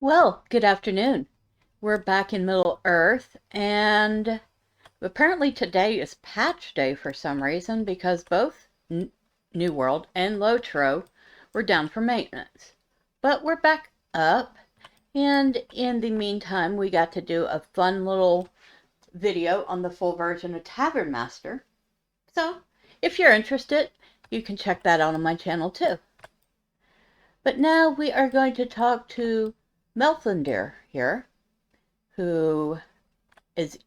Well, good afternoon. We're back in Middle Earth, and apparently today is patch day for some reason because both New World and LOTRO were down for maintenance. But we're back up, and in the meantime, we got to do a fun little video on the full version of Tavern Master. So, if you're interested, you can check that out on my channel too. But now we are going to talk to Melthendir here, who is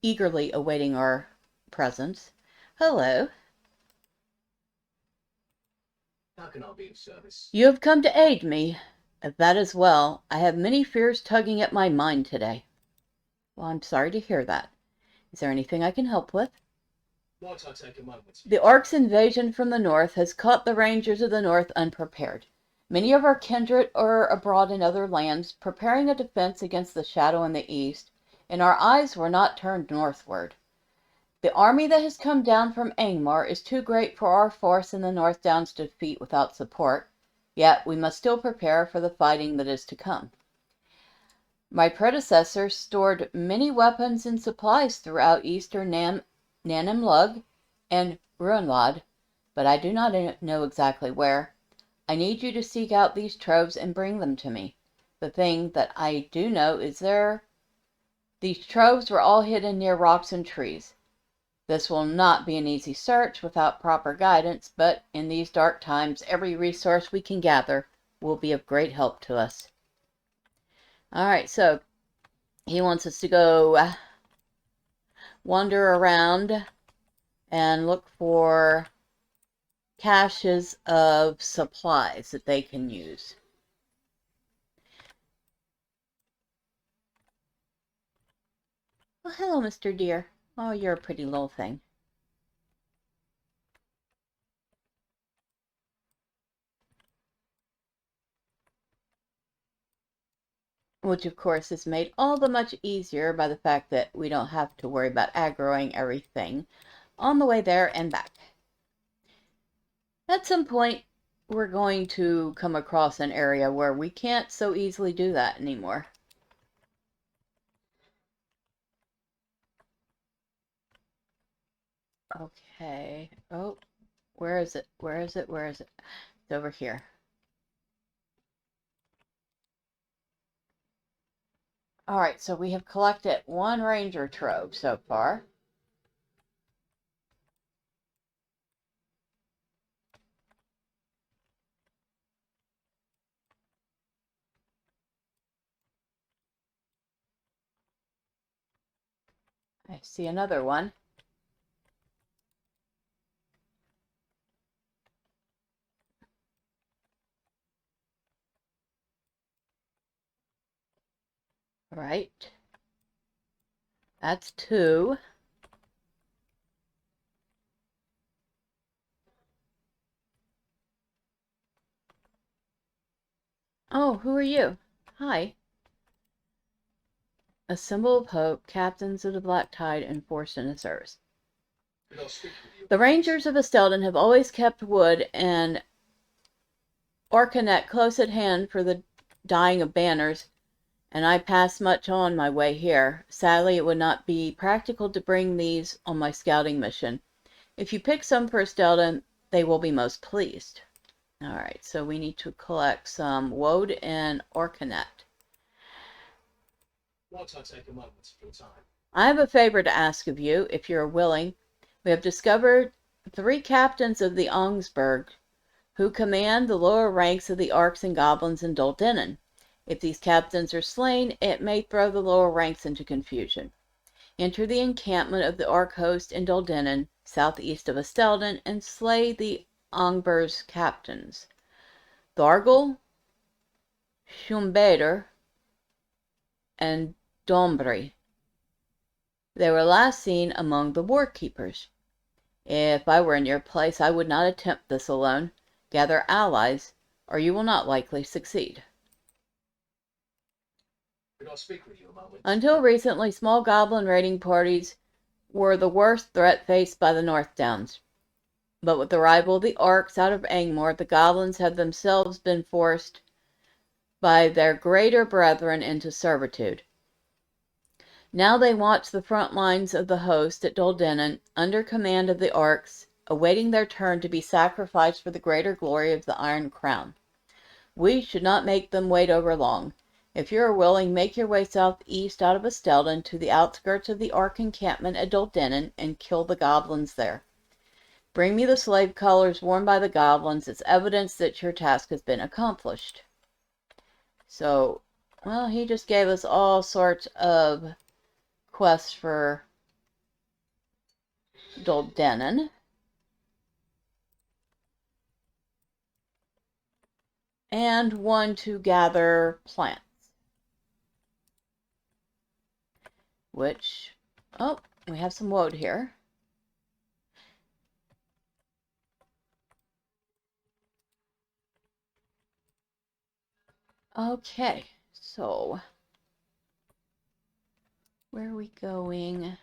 eagerly awaiting our presence. Hello. How can I be of service? You have come to aid me. If that is well, I have many fears tugging at my mind today. Well, I'm sorry to hear that. Is there anything I can help with? Might I take a moment? The Orcs' invasion from the north has caught the Rangers of the North unprepared. Many of our kindred are abroad in other lands, preparing a defense against the shadow in the east, and our eyes were not turned northward. The army that has come down from Angmar is too great for our force in the North Downs to defeat without support, yet we must still prepare for the fighting that is to come. My predecessors stored many weapons and supplies throughout eastern Nan Amlug and Ruinlad, but I do not know exactly where. I need you to seek out these troves and bring them to me. The thing that I do know is these troves were all hidden near rocks and trees. This will not be an easy search without proper guidance, but in these dark times, every resource we can gather will be of great help to us. All right, so he wants us to go wander around and look for caches of supplies that they can use. Well, hello, Mr. Deer. Oh, you're a pretty little thing. Which, of course, is made all the much easier by the fact that we don't have to worry about aggroing everything on the way there and back. At some point, we're going to come across an area where we can't so easily do that anymore. Okay. Oh, where is it? Where is it? Where is it? It's over here. All right, so we have collected one ranger trove so far. I see another one. Right. That's two. Oh, who are you? Hi. A symbol of hope, captains of the Black Tide enforced in the service. The Rangers of Estelden have always kept wood and orcanet close at hand for the dyeing of banners, and I pass much on my way here. Sadly, it would not be practical to bring these on my scouting mission. If you pick some for Estelden, they will be most pleased. All right, so we need to collect some woad and orcanet. Might I take a moment of your time? I have a favor to ask of you, if you are willing. We have discovered 3 captains of the Augsburg who command the lower ranks of the Orcs and Goblins in Doldenin. If these captains are slain, it may throw the lower ranks into confusion. Enter the encampment of the Orc host in Doldenin, southeast of Estelden, and slay the Augsburg's captains, Thorgel, Schumbader, and Dombry. They were last seen among the war keepers. If I were in your place, I would not attempt this alone. Gather allies, or you will not likely succeed. Could I speak with you a moment? Until recently, small goblin raiding parties were the worst threat faced by the North Downs. But with the arrival of the Orcs out of Angmar, the goblins have themselves been forced by their greater brethren into servitude. Now they watch the front lines of the host at Doldenon, under command of the arcs, awaiting their turn to be sacrificed for the greater glory of the Iron Crown. We should not make them wait over long. If you are willing, make your way southeast out of Estelden to the outskirts of the Ark encampment at Doldenon and kill the goblins there. Bring me the slave collars worn by the goblins as evidence that your task has been accomplished. So, well, he just gave us all sorts of quests for Doldenon. And one to gather plants. Which, oh, we have some woad here. Okay, so where are we going?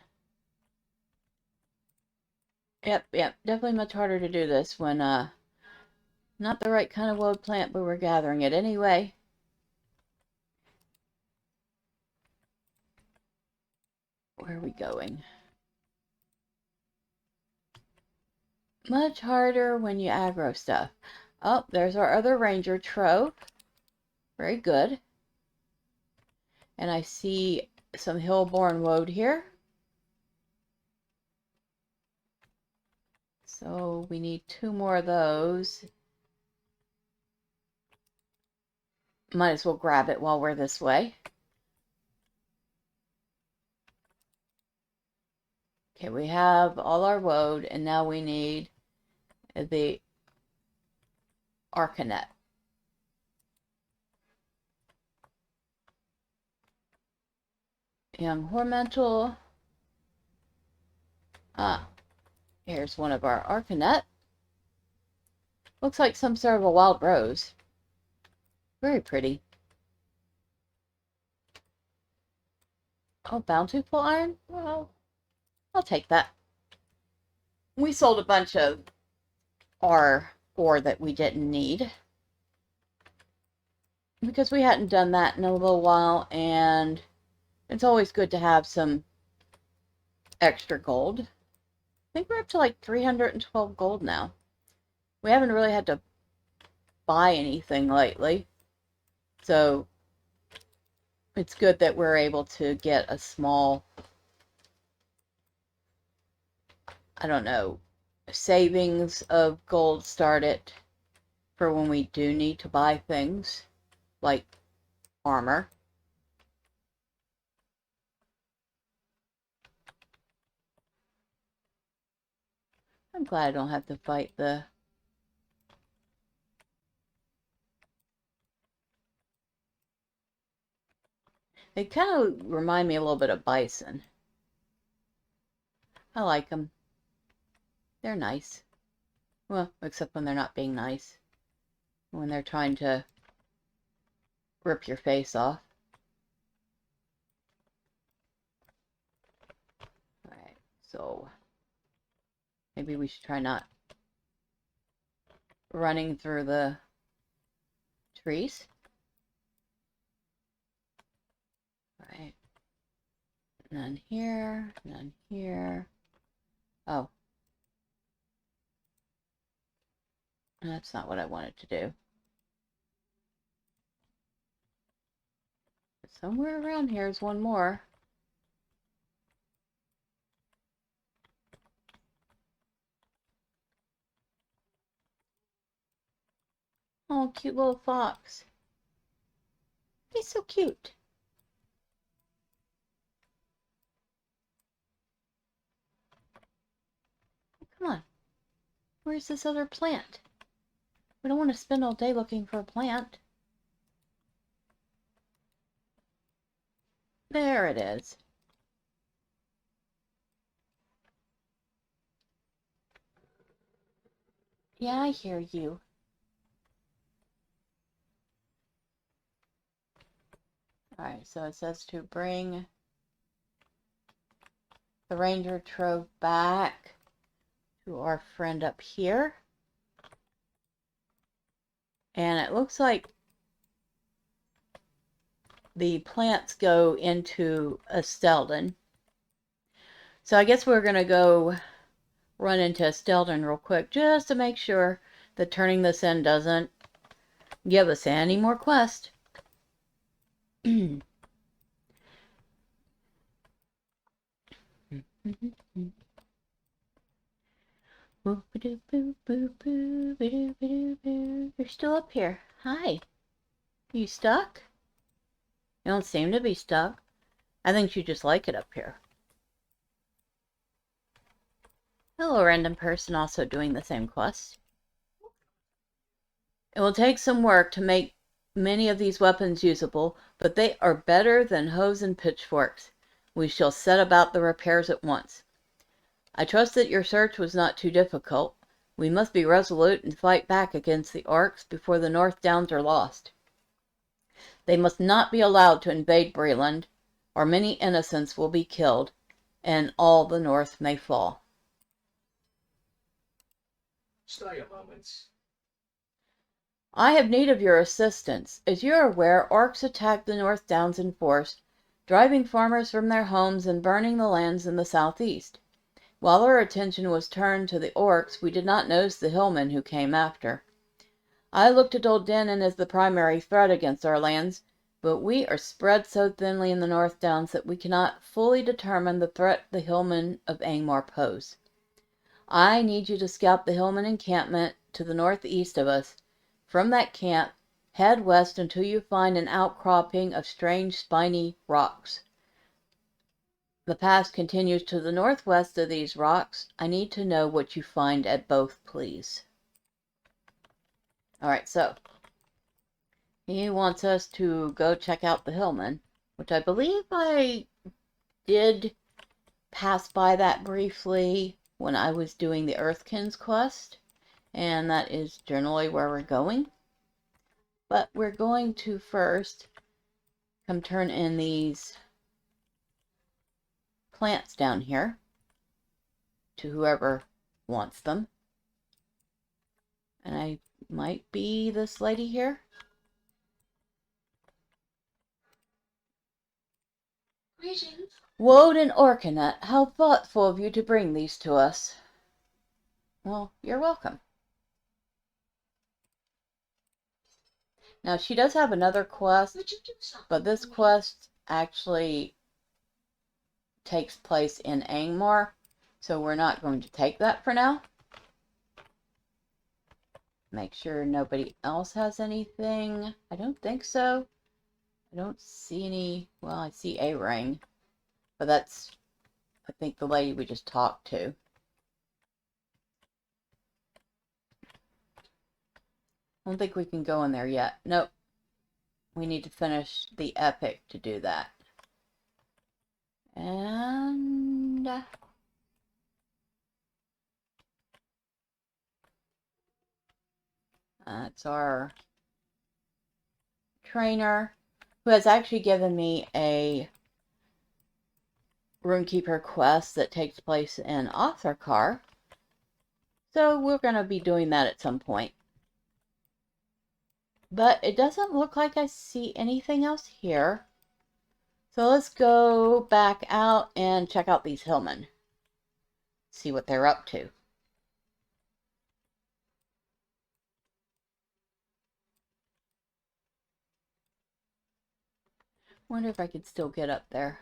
Yep, definitely much harder to do this when not the right kind of woad plant, but we're gathering it anyway. Where are we going? Much harder when you aggro stuff. Oh, there's our other ranger trove. Very good. And I see some hillborn woad here. So we need 2 more of those. Might as well grab it while we're this way. Okay, we have all our woad, and now we need the arcanet. Young Hormental. Ah, here's one of our arcanet. Looks like some sort of a wild rose. Very pretty. Oh, bountiful iron? Well, I'll take that. We sold a bunch of our ore that we didn't need, because we hadn't done that in a little while, and it's always good to have some extra gold. I think we're up to like 312 gold now. We haven't really had to buy anything lately, so it's good that we're able to get a small, I don't know, savings of gold started for when we do need to buy things like armor. I'm glad I don't have to fight the... They kind of remind me a little bit of bison. I like them. They're nice. Well, except when they're not being nice. When they're trying to rip your face off. Alright, so maybe we should try not running through the trees. Alright. None here, none here. Oh. That's not what I wanted to do. Somewhere around here is one more. Oh, cute little fox. He's so cute. Come on. Where's this other plant? We don't want to spend all day looking for a plant. There it is. Yeah, I hear you. Alright, so it says to bring the ranger trove back to our friend up here. And it looks like the plants go into a Stelden. So I guess we're going to go run into a Stelden real quick just to make sure that turning this in doesn't give us any more quests. You're still up here. Hi. You stuck? You don't seem to be stuck. I think you just like it up here. Hello, random person also doing the same quest. It will take some work to make many of these weapons usable, but they are better than hoes and pitchforks. We shall set about the repairs at once. I trust that your search was not too difficult. We must be resolute and fight back against the orcs before the North Downs are lost. They must not be allowed to invade Breland, or many innocents will be killed, and all the North may fall. Stay a moment. I have need of your assistance. As you are aware, orcs attacked the North Downs in force, driving farmers from their homes and burning the lands in the southeast. While our attention was turned to the orcs, we did not notice the Hillmen who came after. I looked at Old Denon as the primary threat against our lands, but we are spread so thinly in the North Downs that we cannot fully determine the threat the Hillmen of Angmar pose. I need you to scout the Hillmen encampment to the northeast of us. From that camp, head west until you find an outcropping of strange spiny rocks. The path continues to the northwest of these rocks. I need to know what you find at both, please. Alright, so he wants us to go check out the Hillmen, which I believe I did pass by that briefly when I was doing the Earthkins quest, and that is generally where we're going. But we're going to first come turn in these plants down here to whoever wants them. And I might be this lady here. Greetings. Woad and Orcanet, how thoughtful of you to bring these to us. Well, you're welcome. Now, she does have another quest, Would you do something but this for me? quest actually takes place in Angmar, so we're not going to take that for now. Make sure nobody else has anything. I don't think so. I don't see any. Well, I see a ring, but that's, I think, the lady we just talked to. I don't think we can go in there yet. Nope. We need to finish the epic to do that. And that's our trainer, who has actually given me a Runekeeper quest that takes place in Otharkar. So we're going to be doing that at some point. But it doesn't look like I see anything else here. So let's go back out and check out these Hillmen. See what they're up to. Wonder if I could still get up there.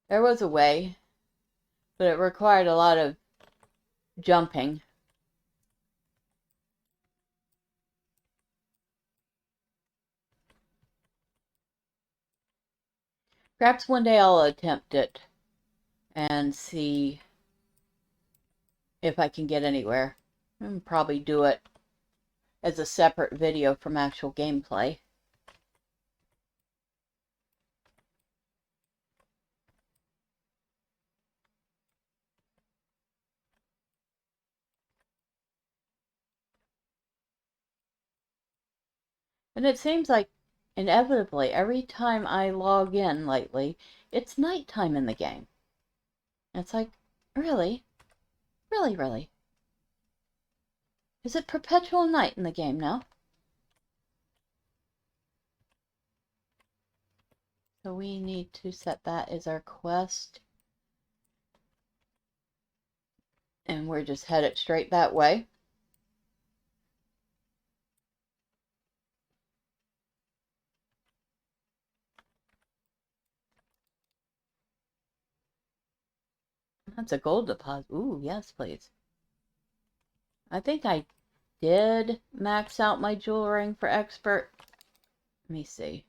There was a way, but it required a lot of jumping. Perhaps one day I'll attempt it and see if I can get anywhere. And probably do it as a separate video from actual gameplay. And it seems like inevitably every time I log in lately, it's nighttime in the game. It's like, really? Really, really? Is it perpetual night in the game now? So we need to set that as our quest. And we're just headed straight that way. That's a gold deposit. Ooh, yes, please. I think I did max out my jewel ring for expert. Let me see.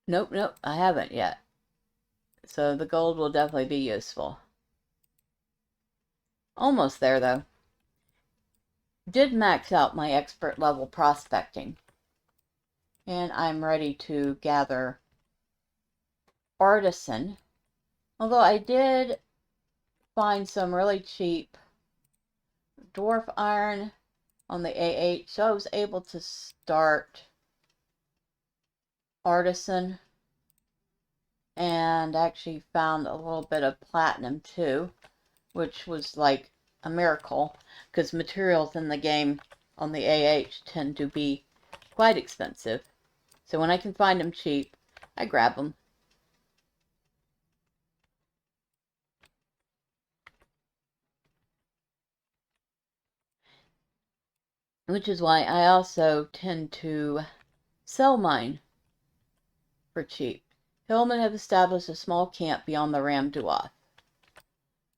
Nope, I haven't yet. So the gold will definitely be useful. Almost there, though. Did max out my expert level prospecting. And I'm ready to gather artisan. Although I did find some really cheap dwarf iron on the A8, so I was able to start artisan and actually found a little bit of platinum too, which was like a miracle because materials in the game on the A8 tend to be quite expensive. So when I can find them cheap, I grab them. Which is why I also tend to sell mine for cheap. Hillmen have established a small camp beyond the Ram Duoth.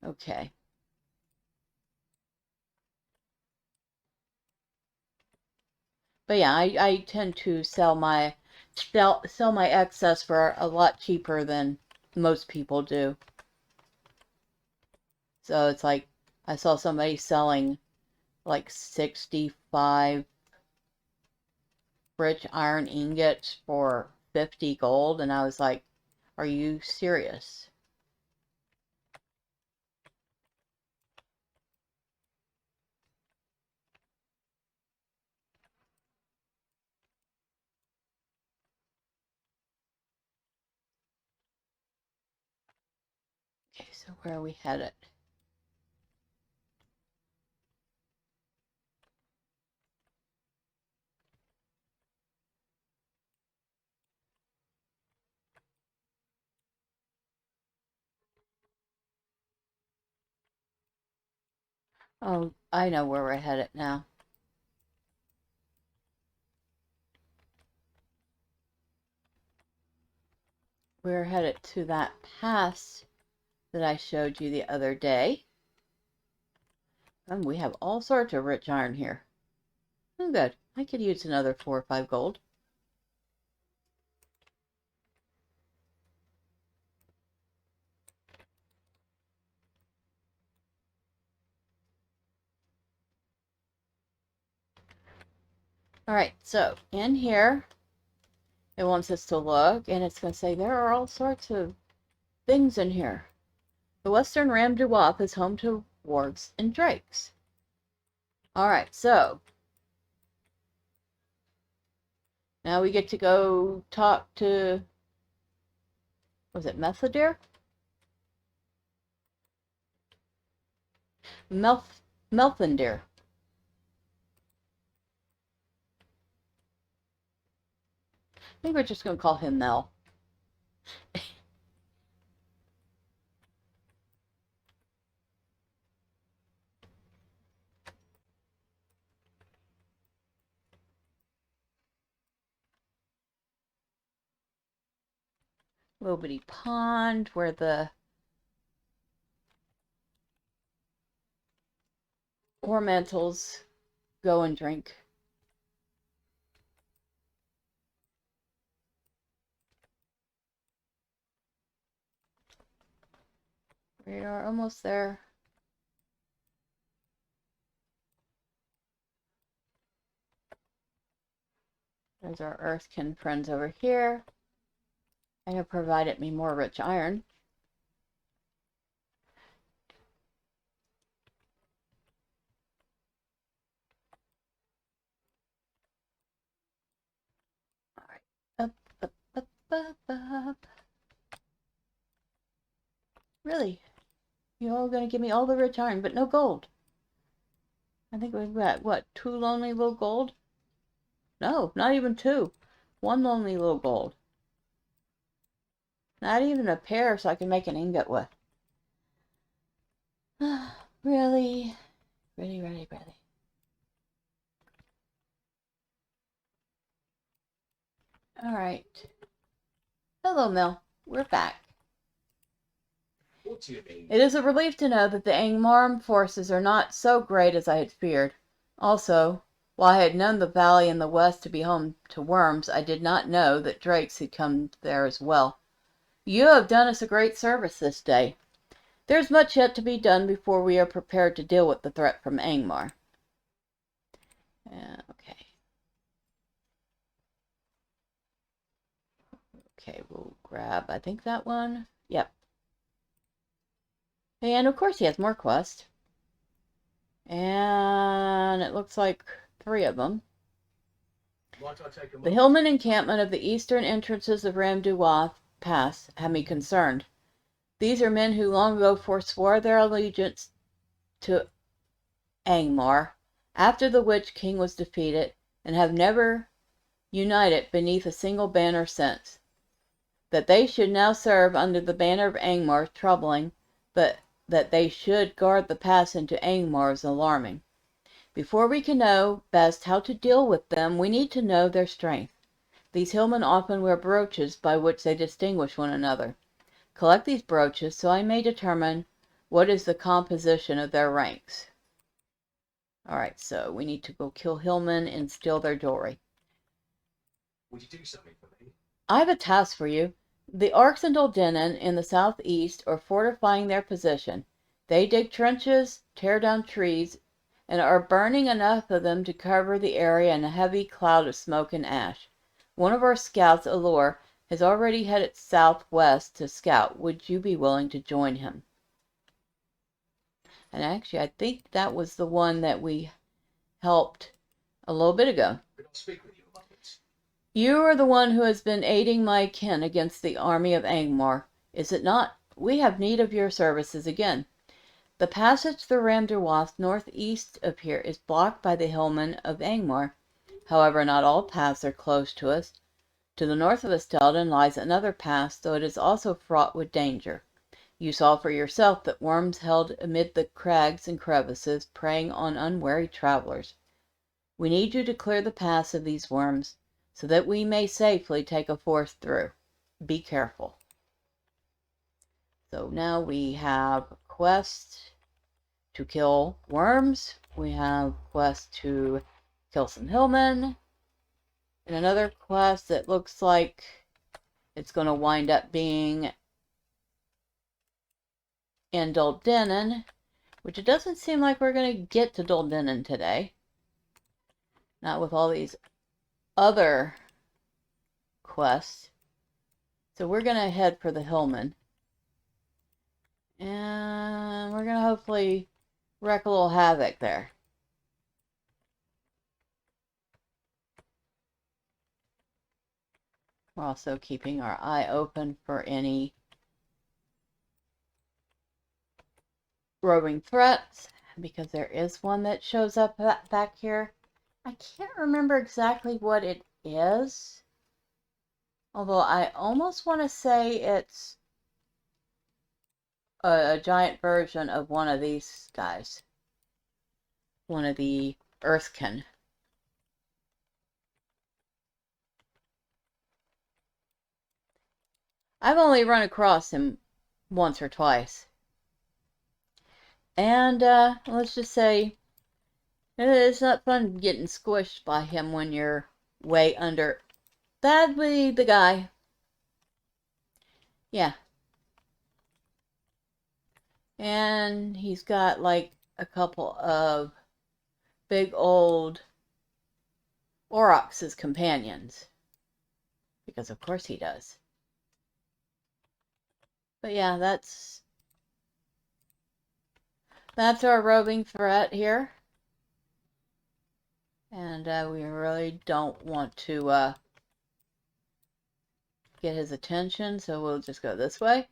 Okay. But yeah, I tend to sell my excess for a lot cheaper than most people do. So it's like I saw somebody selling like 65 rich iron ingots for 50 gold, and I was like, are you serious? Okay, so where are we headed? Oh, I know where we're headed now. We're headed to that pass that I showed you the other day. And we have all sorts of rich iron here. Oh, good. I could use another 4 or 5 gold. Alright, so in here, it wants us to look, and it's going to say there are all sorts of things in here. The Western Ram Duoth is home to wargs and drakes. Alright, so now we get to go talk to, was it Methodir? Melthendir. I think we're just going to call him Mel. Little bitty pond where the ornamentals go and drink. We are almost there. There's our Earthkin friends over here. They have provided me more rich iron. Alright. Up. Really? You're all gonna give me all the rich iron, but no gold. I think we've got, what, 2 lonely little gold? No, not even 2. 1 lonely little gold. Not even a pair so I can make an ingot with. Really? Really, really, really. Alright. Hello, Mill. We're back. What do you mean? It is a relief to know that the Angmar forces are not so great as I had feared. Also, while I had known the valley in the west to be home to worms, I did not know that drakes had come there as well. You have done us a great service this day. There is much yet to be done before we are prepared to deal with the threat from Angmar. Okay. Okay, we'll grab, I think that one. Yep. And of course he has more quests. And it looks like 3 of them. The Hillmen encampment of the eastern entrances of Ramduwath Pass have me concerned. These are men who long ago forswore their allegiance to Angmar, after the Witch King was defeated, and have never united beneath a single banner since. That they should now serve under the banner of Angmar is troubling, but that they should guard the pass into Angmar is alarming. Before we can know best how to deal with them, we need to know their strength. These Hillmen often wear brooches by which they distinguish one another. Collect these brooches so I may determine what is the composition of their ranks. Alright, so we need to go kill Hillmen and steal their jewelry. Would you do something for me? I have a task for you. The Arcs and Doldenin in the southeast are fortifying their position. They dig trenches, tear down trees, and are burning enough of them to cover the area in a heavy cloud of smoke and ash. One of our scouts, Allure, has already headed southwest to scout. Would you be willing to join him? And actually, I think that was the one that we helped a little bit ago. Could I speak with you a moment? You are the one who has been aiding my kin against the army of Angmar, is it not? We have need of your services again. The passage through Ramderwath northeast of here is blocked by the Hillmen of Angmar. However, not all paths are closed to us. To the north of Estelden lies another pass, though it is also fraught with danger. You saw for yourself that worms held amid the crags and crevices, preying on unwary travelers. We need you to clear the pass of these worms, so that we may safely take a force through. Be careful. So now we have quest to kill worms. We have quest to kill some Hillmen. And another quest that looks like it's going to wind up being in Doldenin, which it doesn't seem like we're going to get to Doldenin today. Not with all these other quests. So we're going to head for the Hillmen. And we're going to hopefully wreak a little havoc there. We're also keeping our eye open for any roving threats, because there is one that shows up back here. I can't remember exactly what it is, although I almost want to say it's a giant version of one of these guys. One of the Earthkin. I've only run across him once or twice. And let's just say it's not fun getting squished by him when you're way under. That'd be the guy. Yeah. And he's got like a couple of big old Aurochs as companions. Because of course he does. But yeah, that's our roving threat here. And we really don't want to get his attention, so we'll just go this way.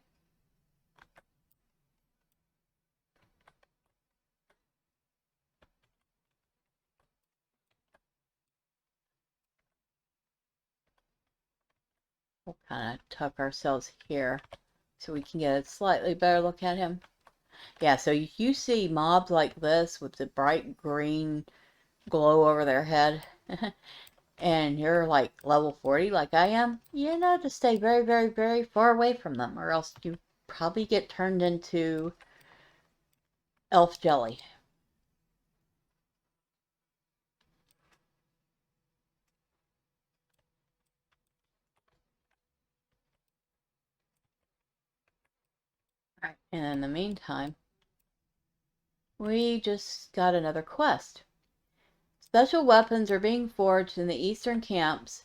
kind of tuck ourselves here so we can get a slightly better look at him. Yeah, so you see mobs like this with the bright green glow over their head, and you're like level 40 like I am, you know to stay very, very, very far away from them, or else you probably get turned into elf jelly. Alright, and in the meantime, we just got another quest. Special weapons are being forged in the eastern camps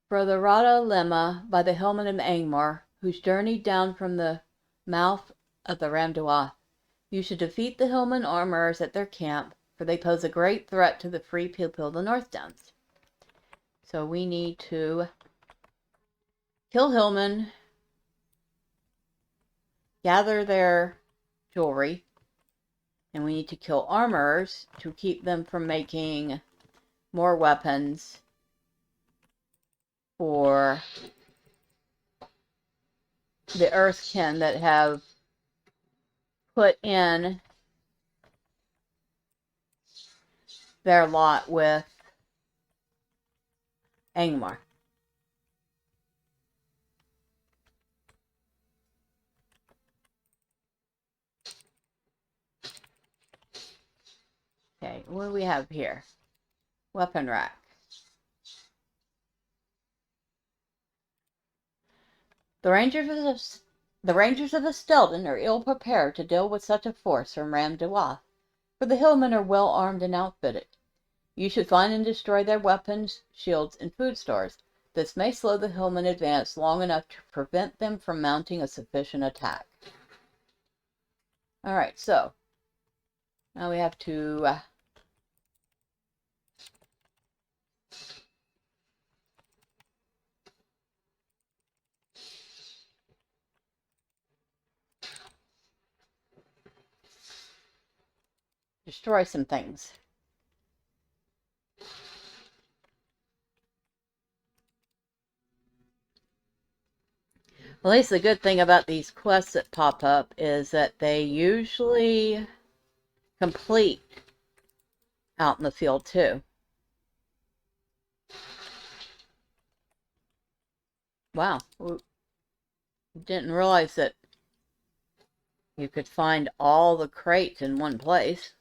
for the Rada Lemma by the Hillmen of Angmar, who's journeyed down from the mouth of the Ramduath. You should defeat the Hillmen armorers at their camp, for they pose a great threat to the free people of the North Downs. So we need to kill Hillmen, gather their jewelry, and we need to kill armorers to keep them from making more weapons for the Earthkin that have put in their lot with Angmar. Okay, what do we have here? Weapon rack. The Rangers of the Stelden are ill prepared to deal with such a force from Ramduath, for the Hillmen are well armed and outfitted. You should find and destroy their weapons, shields, and food stores. This may slow the Hillmen advance long enough to prevent them from mounting a sufficient attack. Alright, so now we have to destroy some things. At least the good thing about these quests that pop up is that they usually complete out in the field too. Wow, didn't realize that you could find all the crates in one place.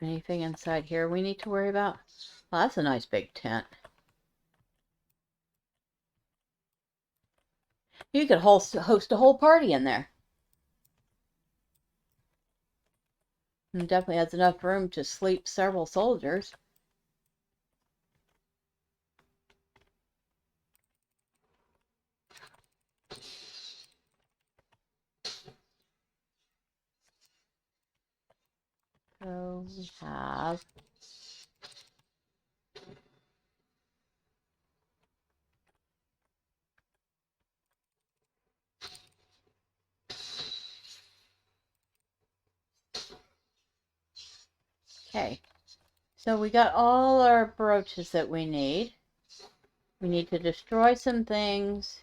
Anything inside here we need to worry about? Well, that's a nice big tent. You could host a whole party in there. And definitely has enough room to sleep several soldiers. So we have okay. So we got all our brooches that we need. We need to destroy some things.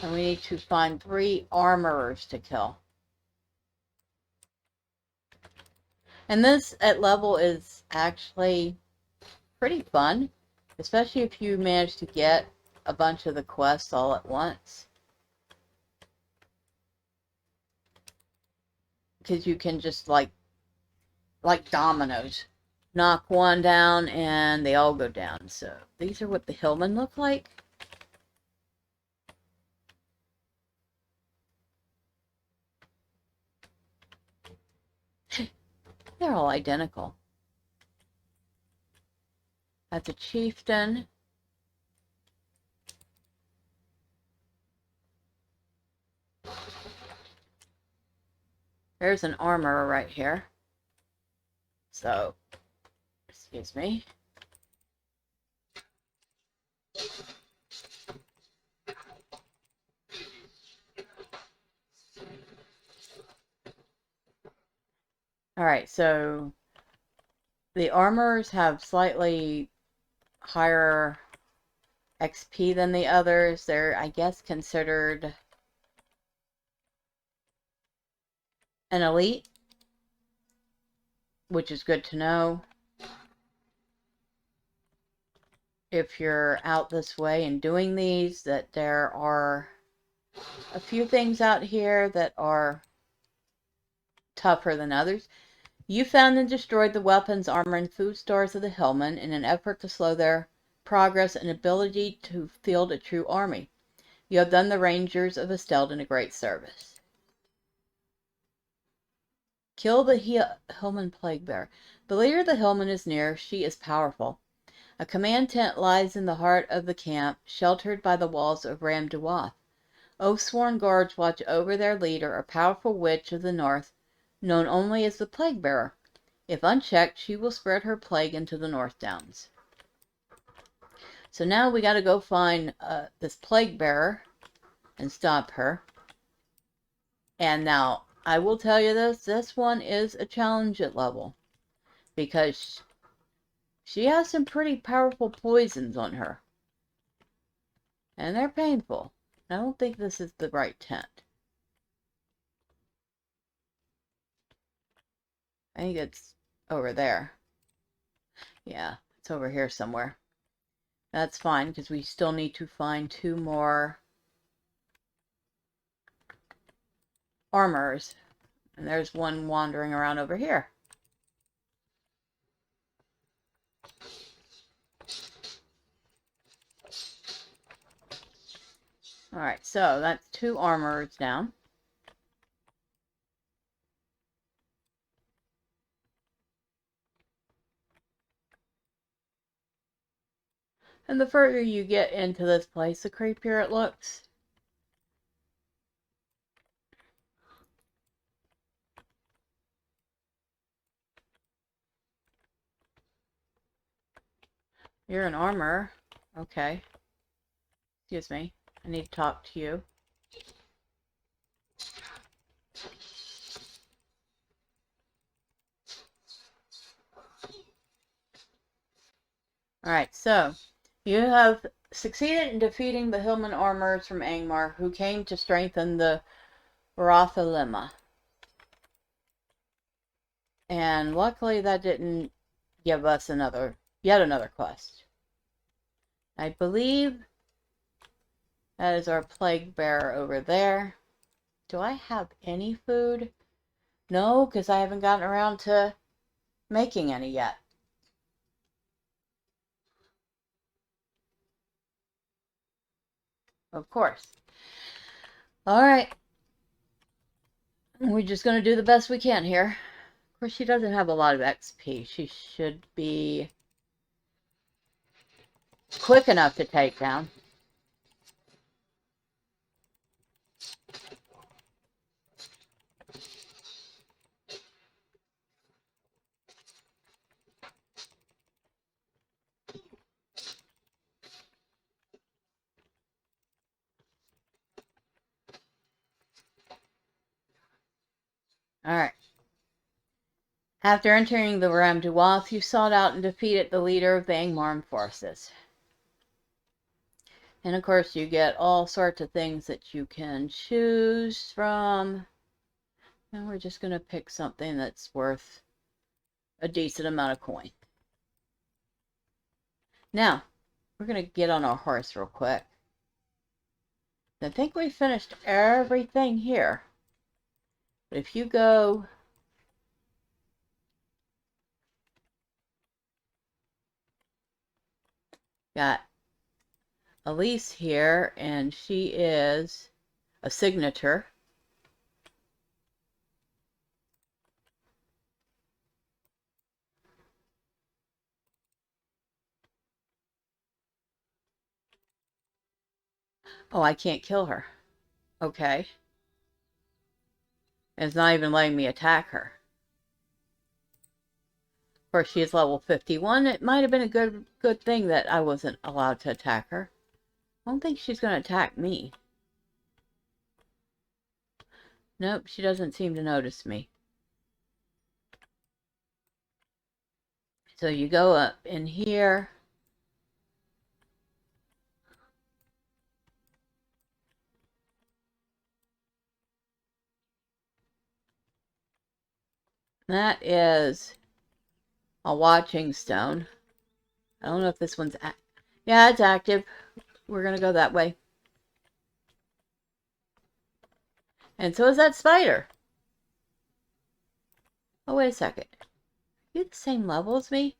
And we need to find 3 armorers to kill. And this at level is actually pretty fun, especially if you manage to get a bunch of the quests all at once. Because you can just like dominoes, knock one down and they all go down. So these are what the Hillmen look like. They're all identical. That's a chieftain. There's an armorer right here. So, excuse me. Alright, so the armors have slightly higher XP than the others. They're, I guess, considered an elite, which is good to know. If you're out this way and doing these, that there are a few things out here that are tougher than others. You found and destroyed the weapons, armor, and food stores of the Hillmen in an effort to slow their progress and ability to field a true army. You have done the Rangers of Estelden a great service. Kill the Hillman Plague Bearer. The leader of the Hillmen is near. She is powerful. A command tent lies in the heart of the camp, sheltered by the walls of Ram Duath. Oath-sworn guards watch over their leader, a powerful witch of the north, known only as the Plague Bearer. If unchecked, she will spread her plague into the North Downs. So now we got to go find this Plague Bearer and stop her. And now, I will tell you this one is a challenge at level. Because she has some pretty powerful poisons on her. And they're painful. I don't think this is the right tent. I think it's over there. Yeah, it's over here somewhere. That's fine, because we still need to find 2 more armors. And there's one wandering around over here. Alright, so that's 2 armors down. And the further you get into this place, the creepier it looks. You're an armor. Okay. Excuse me. I need to talk to you. Alright, so you have succeeded in defeating the Hillman armors from Angmar, who came to strengthen the Rathalima. And luckily that didn't give us yet another quest. I believe that is our plague bearer over there. Do I have any food? No, because I haven't gotten around to making any yet. Of course. Alright. We're just going to do the best we can here. Of course, she doesn't have a lot of XP. She should be quick enough to take down. Alright. After entering the Ram Duath, you sought out and defeated the leader of the Angmar forces. And of course, you get all sorts of things that you can choose from. And we're just going to pick something that's worth a decent amount of coin. Now, we're going to get on our horse real quick. I think we finished everything here. But if you go... Got Elise here, and she is a signature. Oh, I can't kill her. Okay. It's not even letting me attack her. Of course, she is level 51. It might have been a good thing that I wasn't allowed to attack her. I don't think she's going to attack me. Nope, she doesn't seem to notice me. So you go up in here. That is a watching stone. I don't know if this one's yeah, it's active. We're gonna go that way. And so is that spider. Oh, wait a second. Are you the same level as me?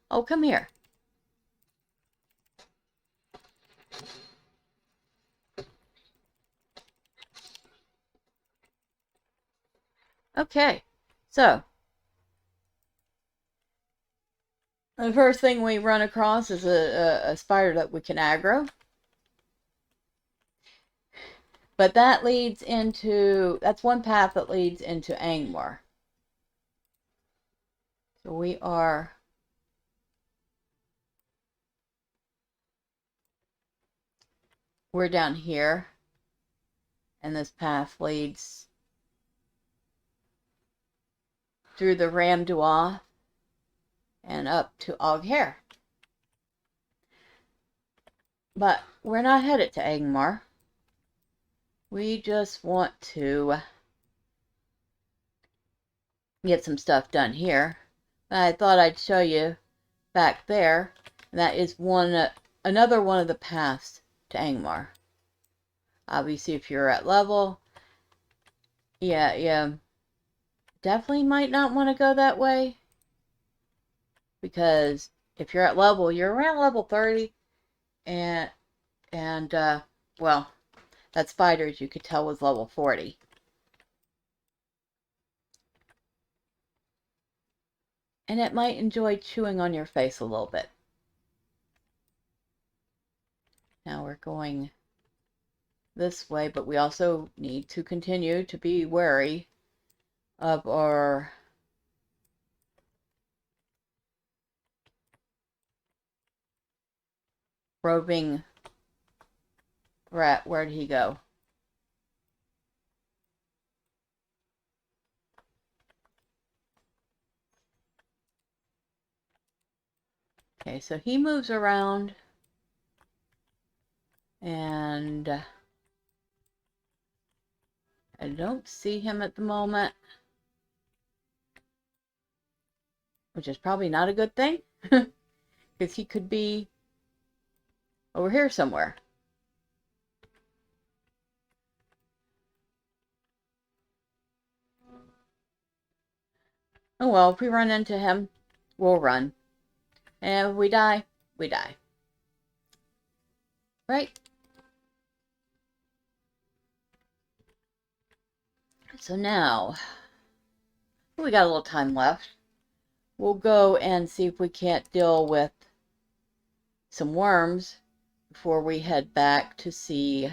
Oh, come here. Okay, so the first thing we run across is a spider that we can aggro. But that leads into, that's one path that leads into Angmar. So we're down here, and this path leads through the Ramdua and up to Oghair. But we're not headed to Angmar. We just want to get some stuff done here. I thought I'd show you back there. And that is another one of the paths to Angmar. Obviously, if you're at level, yeah, definitely might not want to go that way. Because if you're at level, you're around level 30. And well, that spider, as you could tell, was level 40. And it might enjoy chewing on your face a little bit. Now we're going this way, but we also need to continue to be wary of our roving rat. Where'd he go? Okay, so he moves around, and I don't see him at the moment, which is probably not a good thing, because he could be over here somewhere. Oh well, if we run into him, we'll run. And if we die, we die. Right? So now, we got a little time left. We'll go and see if we can't deal with some worms before we head back to see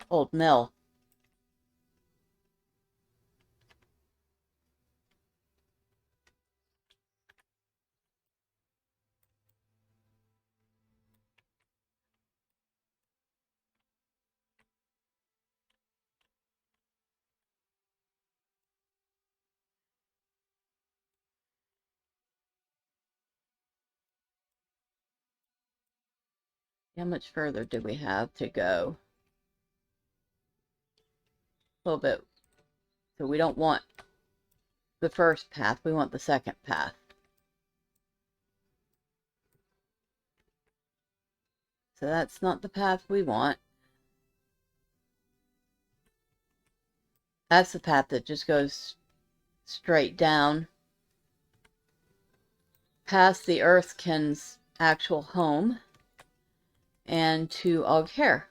Old Mill. How much further do we have to go? A little bit. So we don't want the first path, we want the second path. So that's not the path we want. That's the path that just goes straight down past the Earthkin's actual home and to Oghair.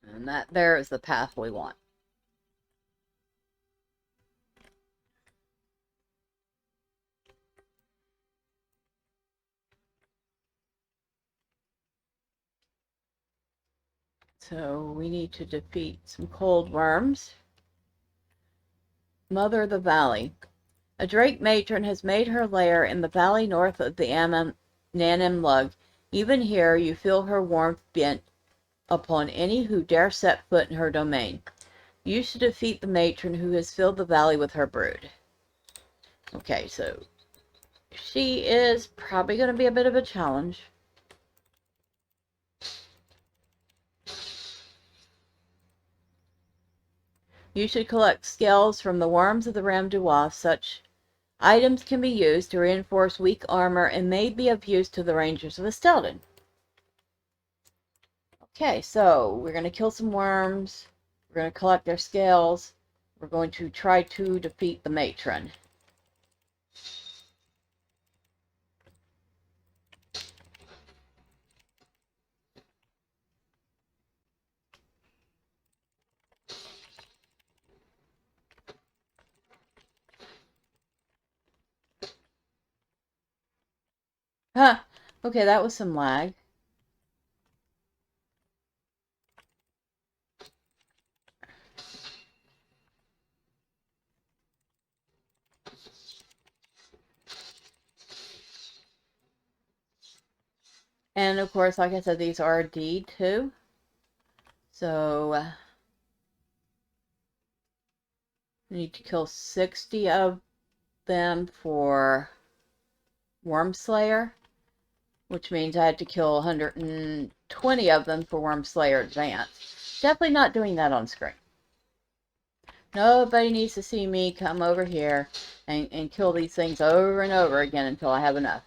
And that there is the path we want. So we need to defeat some cold worms. Mother of the Valley. A drake matron has made her lair in the valley north of the Nan Amlug. Even here you feel her warmth bent upon any who dare set foot in her domain. You should defeat the matron who has filled the valley with her brood. Okay, so she is probably going to be a bit of a challenge. You should collect scales from the worms of the Ram Duwa. Such items can be used to reinforce weak armor and may be of use to the Rangers of Estelden. Okay, so we're going to kill some worms. We're going to collect their scales. We're going to try to defeat the matron. Huh. Okay, that was some lag. And of course, like I said, these are D2. So, I need to kill 60 of them for Worm Slayer, which means I had to kill 120 of them for Worm Slayer Advance. Definitely not doing that on screen. Nobody needs to see me come over here and kill these things over and over again until I have enough.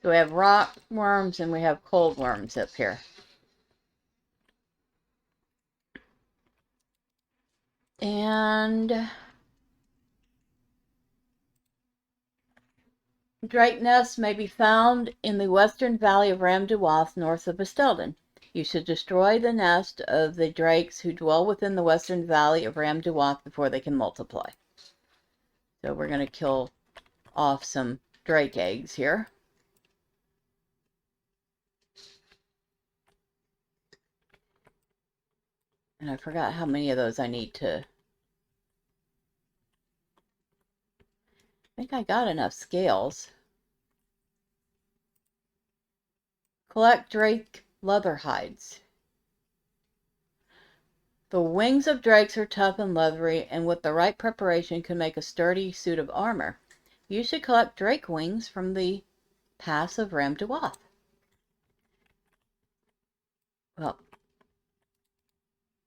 So we have rock worms and we have cold worms up here. And drake nests may be found in the western valley of Ram Duwath, north of Estelden. You should destroy the nest of the drakes who dwell within the western valley of Ram Duwath before they can multiply. So we're going to kill off some drake eggs here. And I forgot how many of those I need to... I think I got enough scales. Collect drake leather hides. The wings of drakes are tough and leathery, and with the right preparation can make a sturdy suit of armor. You should collect drake wings from the pass of Ram Duwath. Well,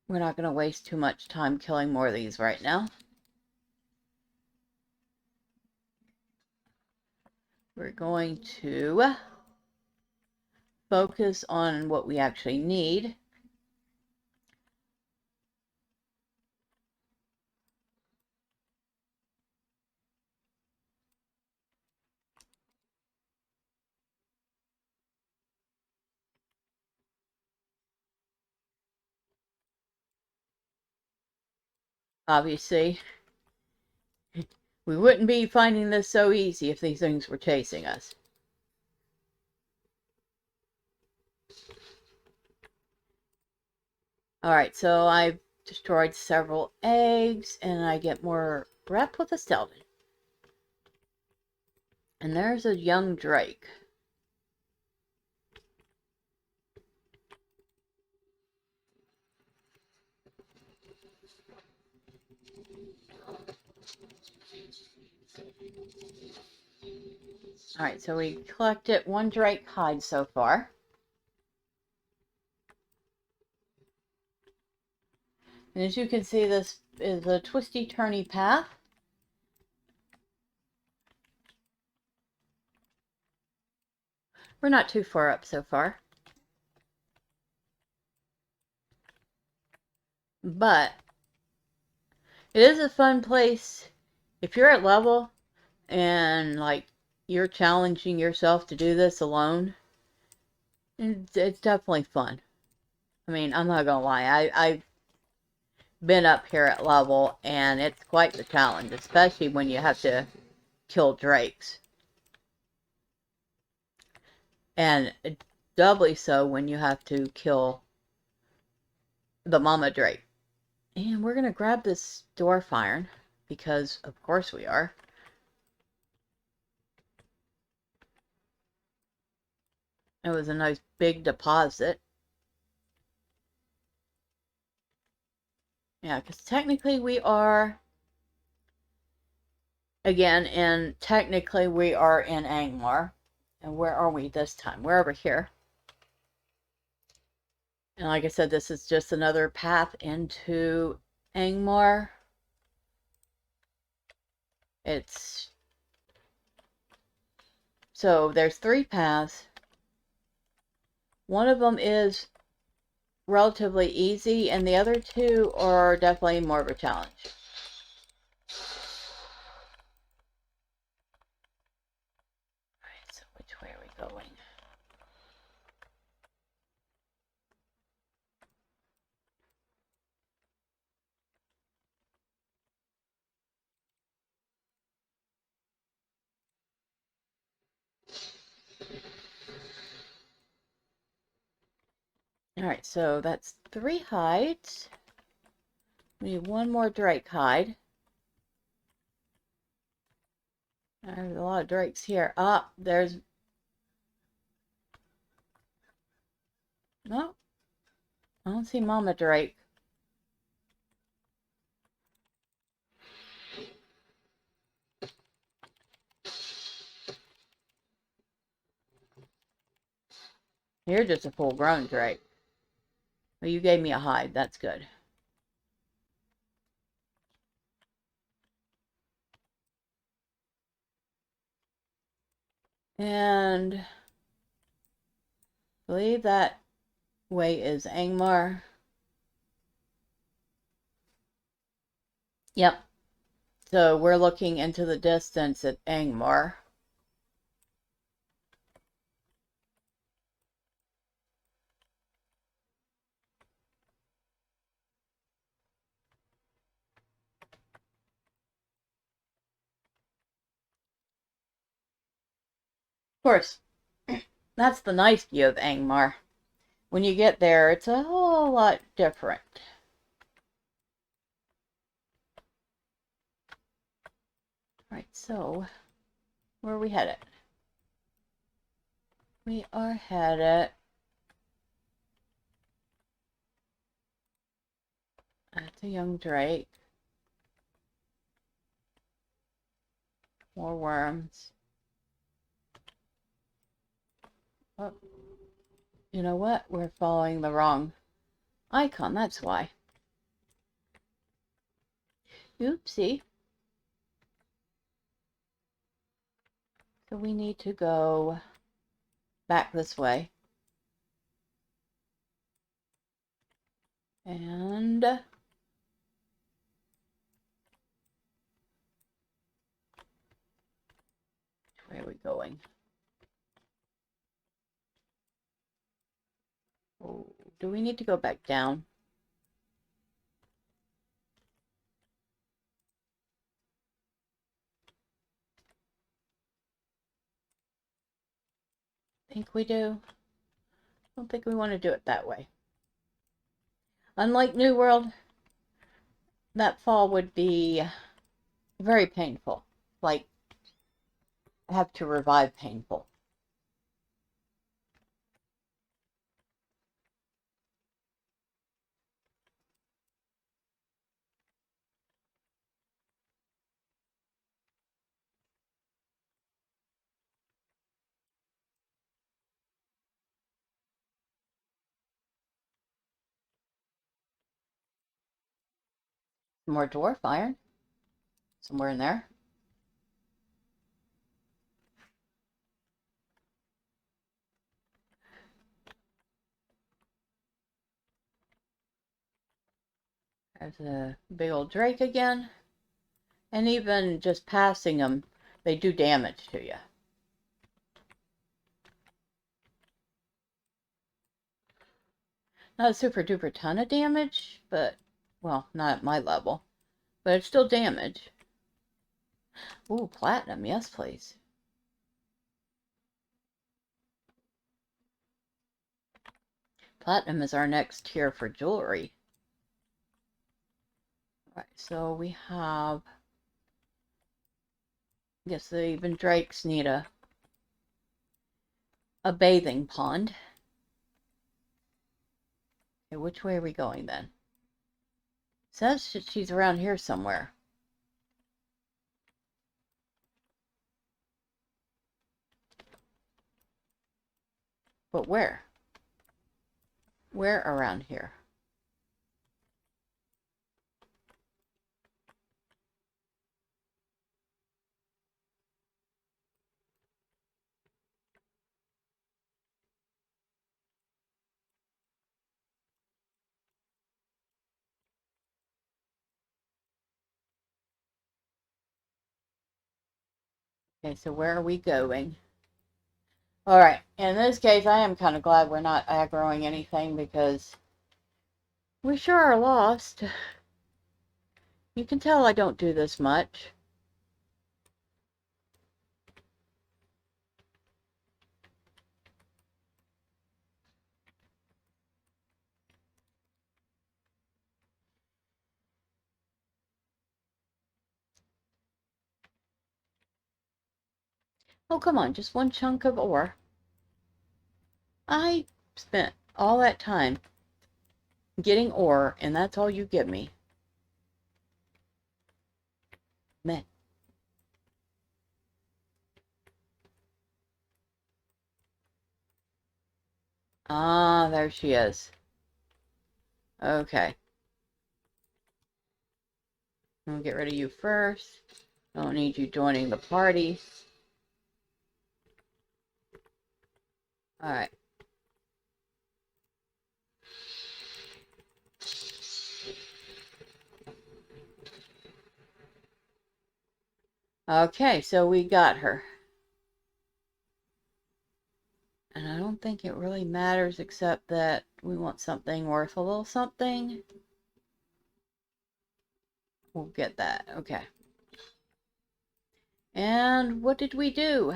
we're not going to waste too much time killing more of these right now. We're going to focus on what we actually need. Obviously, we wouldn't be finding this so easy if these things were chasing us. Alright, so I've destroyed several eggs, and I get more rep with Estelden. And there's a young drake. Alright, so we collected one drake hide so far. And as you can see, this is a twisty, turny path. We're not too far up so far. But it is a fun place. If you're at level and like you're challenging yourself to do this alone, it's definitely fun. I mean, I'm not gonna lie, I've been up here at level and it's quite the challenge, especially when you have to kill drakes. And doubly so when you have to kill the mama drake. And we're going to grab this dwarf iron, because of course we are. It was a nice big deposit. Yeah, because technically we are, again, and technically we are in Angmar. And where are we this time? We're over here. And like I said, this is just another path into Angmar. So there's 3 paths. One of them is relatively easy, and the other 2 are definitely more of a challenge. Alright, so which way are we going? Alright, so that's 3 hides. We need 1 more drake hide. There's a lot of drakes here. There's... No, I don't see Mama Drake. You're just a full-grown drake. Well, you gave me a hide. That's good. And I believe that way is Angmar. Yep. So we're looking into the distance at Angmar. Of course, that's the nice view of Angmar. When you get there, it's a whole lot different. Right, so where are we headed? We are headed to Young Drake. More worms. Oh, you know what? We're following the wrong icon, that's why. Oopsie. So we need to go back this way. And where are we going? Oh, do we need to go back down? I think we do. I don't think we want to do it that way. Unlike New World, that fall would be very painful. Like, have to revive painful. More dwarf iron. Somewhere in there. There's a big old drake again. And even just passing them, they do damage to you. Not a super duper ton of damage, but, well, not at my level. But it's still damage. Ooh, platinum. Yes, please. Platinum is our next tier for jewelry. Alright, so we have... I guess even drakes need a bathing pond. Okay, which way are we going then? Says she's around here somewhere. But where? Where around here? Okay, so where are we going? Alright, in this case, I am kind of glad we're not aggroing anything because we sure are lost. You can tell I don't do this much. Oh, come on, just one chunk of ore. I spent all that time getting ore, and that's all you give me. Man. Ah, there she is. Okay. I'm gonna get rid of you first. Don't need you joining the party. Alright. Okay, so we got her. And I don't think it really matters except that we want something worth a little something. We'll get that. Okay. And what did we do?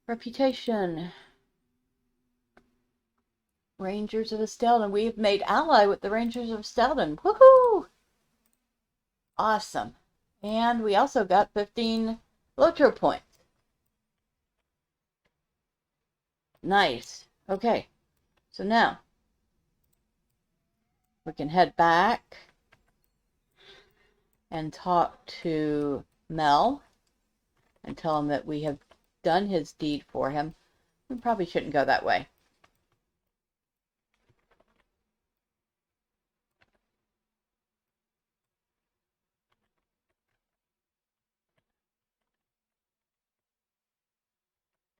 Reputation. Rangers of Estelden. We've made ally with the Rangers of Estelden. Woohoo! Awesome. And we also got 15 LOTRO points. Nice. Okay. So now we can head back and talk to Mel and tell him that we have done his deed for him. We probably shouldn't go that way.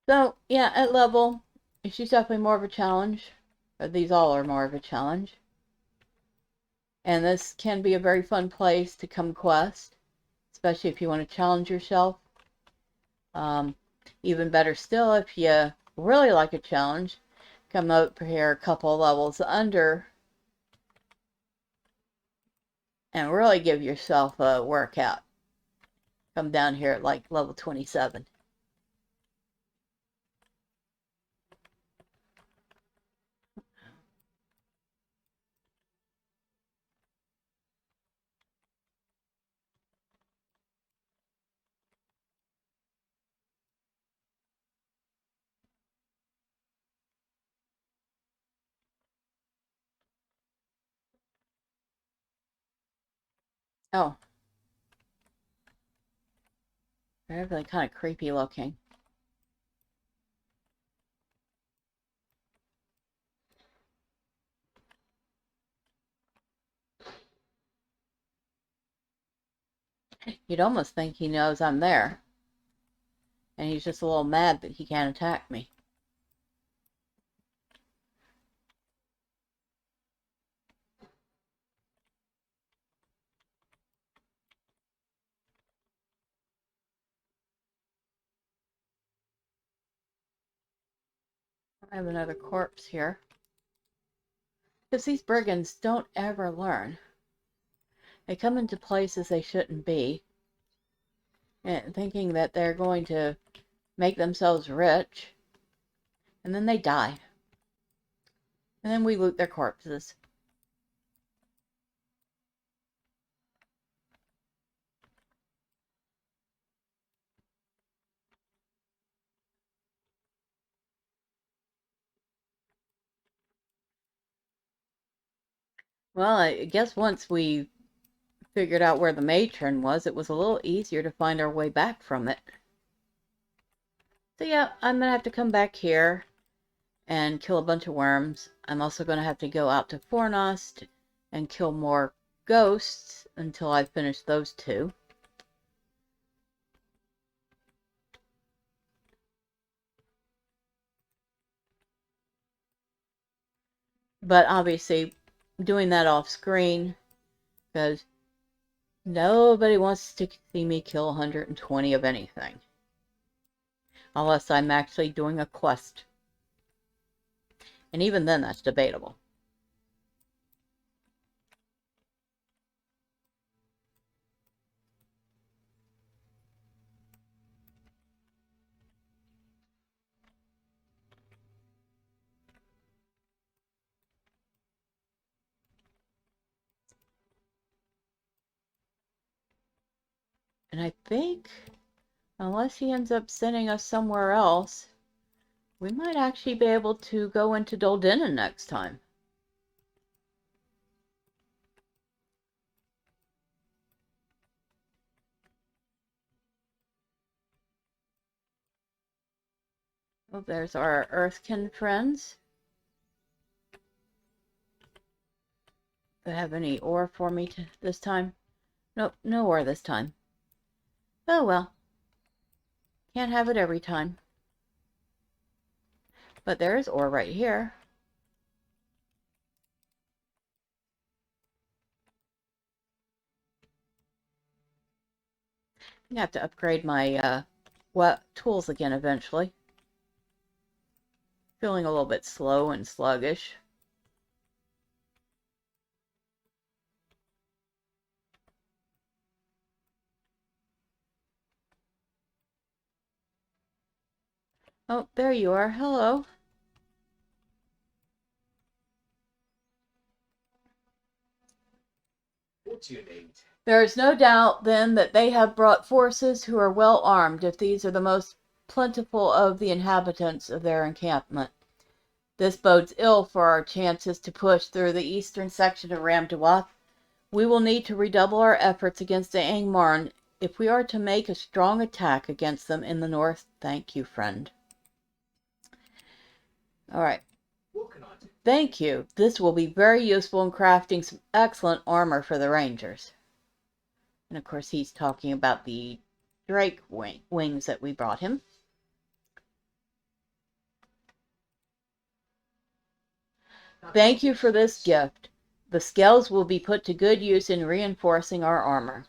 So, yeah, at level, she's definitely more of a challenge. These all are more of a challenge. And this can be a very fun place to come quest, especially if you want to challenge yourself. Even better still, if you really like a challenge, come up here a couple levels under and really give yourself a workout. Come down here at like level 27. Oh. They're really kind of creepy looking. You'd almost think he knows I'm there. And he's just a little mad that he can't attack me. I have another corpse here. Because these brigands don't ever learn. They come into places they shouldn't be. and thinking that they're going to make themselves rich, and then they die. And then we loot their corpses. Well, I guess once we figured out where the matron was, it was a little easier to find our way back from it. So yeah, I'm gonna have to come back here and kill a bunch of worms. I'm also gonna have to go out to Fornost and kill more ghosts until I finish those two. But obviously, doing that off screen, because nobody wants to see me kill 120 of anything. Unless I'm actually doing a quest. And even then, that's debatable. And I think, unless he ends up sending us somewhere else, we might actually be able to go into Doldenin next time. Oh, there's our Earthkin friends. Do they have any ore for me this time? Nope, no ore this time. Oh well. Can't have it every time. But there is ore right here. I'm gonna have to upgrade my tools again eventually. Feeling a little bit slow and sluggish. Oh, there you are. Hello. What do you need? There is no doubt, then, that they have brought forces who are well armed, if these are the most plentiful of the inhabitants of their encampment. This bodes ill for our chances to push through the eastern section of Ramdawath. We will need to redouble our efforts against the Angmarn if we are to make a strong attack against them in the north. Thank you, friend. All right. What can I do? Thank you. This will be very useful in crafting some excellent armor for the Rangers. And of course, he's talking about the drake wings that we brought him. Thank you for this gift. The scales will be put to good use in reinforcing our armor.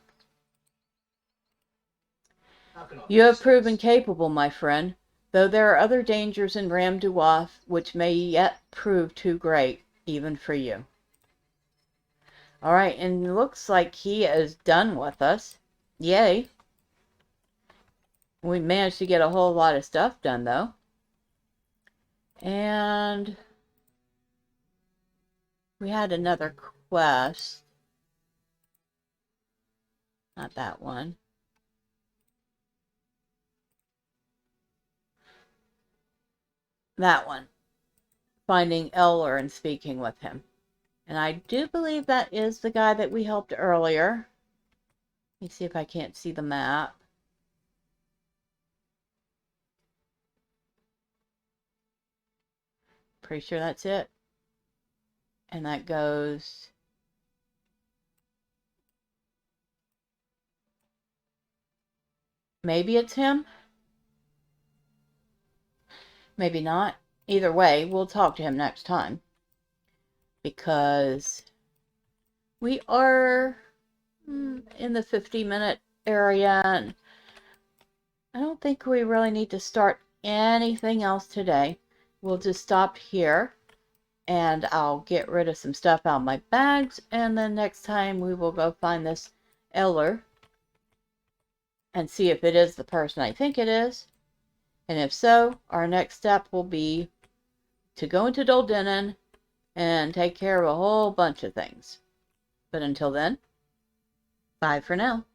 How can I You have assist? proven capable, my friend, though there are other dangers in Ramdawath which may yet prove too great, even for you. Alright, and it looks like he is done with us. Yay. We managed to get a whole lot of stuff done, though. And we had another quest. Not that one. That one. Finding Eller and speaking with him. And I do believe that is the guy that we helped earlier. Let me see if I can't see the map. Pretty sure that's it. And that goes... Maybe it's him? Maybe not. Either way, we'll talk to him next time. Because we are in the 50-minute area, and I don't think we really need to start anything else today. We'll just stop here, and I'll get rid of some stuff out of my bags, and then next time we will go find this Eller. and see if it is the person I think it is. And if so, our next step will be to go into Doldenon and take care of a whole bunch of things. But until then, bye for now.